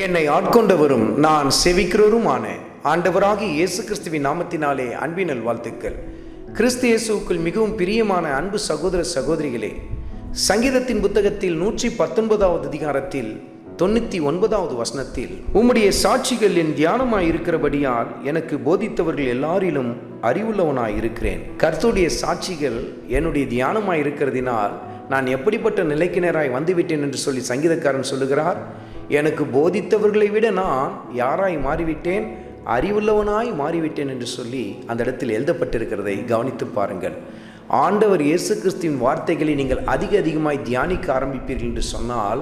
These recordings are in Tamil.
என்னை ஆட்கொண்டவரும் நான் செவிக்கிறவருமான ஆண்டவராகிய இயேசு கிறிஸ்துவின் நாமத்தினாலே அன்பின் நல்வாழ்த்துக்கள். கிறிஸ்து இயேசுவுக்குள் மிகவும் பிரியமான அன்பு சகோதர சகோதரிகளே, சங்கீதத்தின் புத்தகத்தில் 119வது அதிகாரத்தில் 99வது வசனத்தில், உம்முடைய சாட்சிகள் என் தியானமாய் இருக்கிறபடியால் எனக்கு போதித்தவர்கள் எல்லாரிலும் அறிவுள்ளவனாய் இருக்கிறேன். கர்த்தருடைய சாட்சிகள் என்னுடைய தியானமாய் இருக்கிறதினால் நான் எப்படிப்பட்ட நிலைக்கினராய் வந்துவிட்டேன் என்று சொல்லி சங்கீதக்காரன் சொல்லுகிறார். எனக்கு போதித்தவர்களை விட நான் யாராய் மாறிவிட்டேன், அறிவுள்ளவனாய் மாறிவிட்டேன் என்று சொல்லி அந்த இடத்தில் எழுதப்பட்டிருக்கிறதை கவனித்து பாருங்கள். ஆண்டவர் இயேசு கிறிஸ்துவின் வார்த்தைகளை நீங்கள் அதிகமாய் தியானிக்க ஆரம்பிப்பீர்கள் என்று சொன்னால்,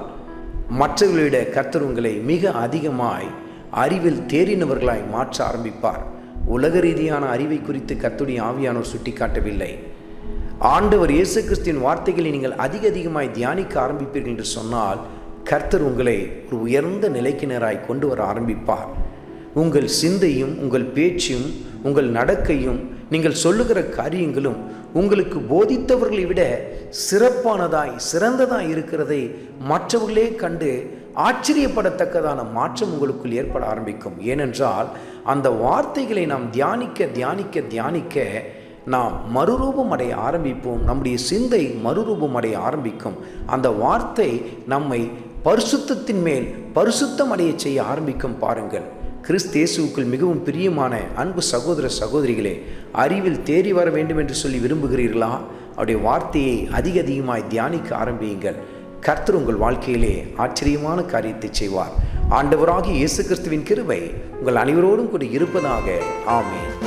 மற்றவர்களிட கர்த்தர் உங்களை மிக அதிகமாய் அறிவில் தேறினவர்களாய் மாற்ற ஆரம்பிப்பார். உலக ரீதியான அறிவை குறித்து கர்த்தருடைய ஆவியானவர் சுட்டி காட்டவில்லை. ஆண்டவர் இயேசு கிறிஸ்துவின் வார்த்தைகளை நீங்கள் அதிகமாய் தியானிக்க ஆரம்பிப்பீர்கள் என்று சொன்னால், கர்த்தர் உங்களை ஒரு உயர்ந்த நிலைக்கினராய் கொண்டு வர ஆரம்பிப்பார். உங்கள் சிந்தையும் உங்கள் பேச்சும் உங்கள் நடக்கையும் நீங்கள் சொல்லுகிற காரியங்களும் உங்களுக்கு போதித்தவர்களை விட சிறந்ததாய் இருக்கிறதை மற்றவர்களே கண்டு ஆச்சரியப்படத்தக்கதான மாற்றம் உங்களுக்குள் ஏற்பட ஆரம்பிக்கும். ஏனென்றால் அந்த வார்த்தைகளை நாம் தியானிக்க நாம் மறுரூபம் அடைய ஆரம்பிப்போம். நம்முடைய சிந்தை மறுரூபம் அடைய ஆரம்பிக்கும். அந்த வார்த்தை நம்மை பரிசுத்தத்தின் மேல் பரிசுத்தம் அடைய செய்ய ஆரம்பிக்கும். பாருங்கள், கிறிஸ்து இயேசுவுக்குள் மிகவும் பிரியமான அன்பு சகோதர சகோதரிகளே, அறிவில் தேறி வர வேண்டும் என்று சொல்லி விரும்புகிறீர்களா? அவருடைய வார்த்தையை அதிகமாய் தியானிக்க ஆரம்பியுங்கள். கர்த்தர் உங்கள் வாழ்க்கையிலே ஆச்சரியமான காரியத்தை செய்வார். ஆண்டவராகிய இயேசு கிறிஸ்துவின் கிருபை உங்கள் அனைவரோடும் கூட இருப்பதாக. ஆமென்.